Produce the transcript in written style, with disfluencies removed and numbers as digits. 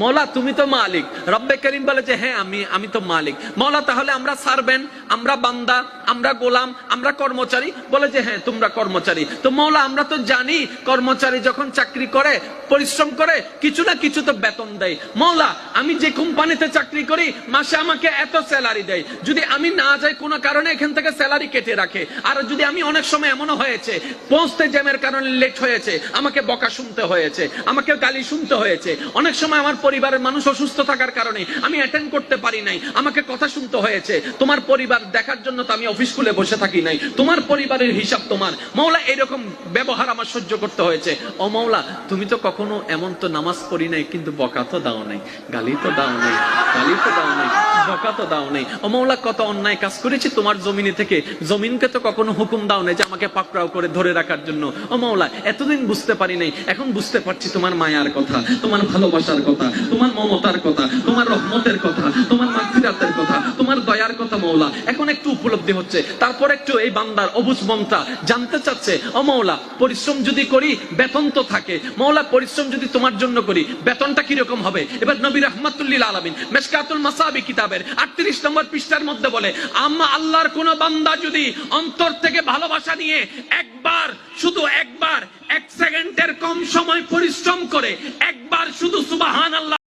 মৌলা তুমি তো মালিক। রব্বে করিম বলে যে হ্যাঁ আমি তো মালিক। মৌলা তাহলে আমরা সার্ভেন্ট, আমরা বান্দা, আমরা গোলাম, আমরা কর্মচারী? বলে যে হ্যাঁ তোমরা কর্মচারী। তো মৌলা আমরা তো জানি কর্মচারী যখন চাকরি করে, পরিশ্রম করে, কিছু না কিছু তো বেতন দেয়। মৌলা আমি যে কোম্পানিতে চাকরি করি মাসে আমাকে এত স্যালারি দেয়, যদি আমি না যাই কোনো কারণে এখান থেকে স্যালারি কেটে রাখে। আর যদি আমি অনেক সময় এমনও হয়েছে পৌঁছতে জ্যামের কারণে লেট হয়েছে, আমাকে বকা শুনতে হয়েছে, আমাকে গালি শুনতে হয়েছে। অনেক সময় আমার পরিবারের মানুষ অসুস্থ থাকার কারণে আমি অ্যাটেন্ড করতে পারি নাই, আমাকে কথা শুনতে হয়েছে। তোমার পরিবার দেখার জন্য তো আমি অফিস খুলে বসে থাকি নাই, তোমার পরিবারের হিসাব তোমার। মৌলা এরকম ব্যবহার আমার সহ্য করতে হয়েছে। ও মৌলা তুমি তো কখনো এমন তো নামাজ পড়ি নাই, কিন্তু বকা তো দাও নাই, গালি তো দাও নাই, গালি তো দাও নাই, বকা তো দাও নাই। ও মৌলা কত অন্যায় কাজ করেছি তোমার জমিনে থেকে, জমিনকে তো কখনো হুকুম দাও নাই যে আমাকে পাকড়াও করে ধরে রাখার জন্য। ও মৌলা এতদিন বুঝতে পারি নাই, এখন বুঝতে পারছি তোমার মায়ার কথা, তোমার ভালোবাসার কথা, তোমার মমতার কথা, তোমার রহমতের কথা, তোমার মাগফিরাতের কথা, তোমার দয়ার কথা। মৌলা এখন একটু উপলব্ধি হচ্ছে। তারপর একটু এই বান্দার অবুঝ মনটা জানতে চাচ্ছে, ও মৌলা পরিশ্রম যদি করি বেতন তো থাকে, মৌলা পরিশ্রম যদি তোমার জন্য করি বেতনটা কিরকম হবে? এবার নবী রাহমাতুল্লিল আলামিন মিশকাতুল মাসাবি কিতাবের 38 নম্বর পৃষ্ঠার মধ্যে বলে, আম্মা আল্লাহর কোন বান্দা যদি অন্তর থেকে ভালোবাসা নিয়ে একবার, শুধু একবার, 1 সেকেন্ডের কম সময় পরিশ্রম করে, একবার শুধু সুবহানাল্লাহ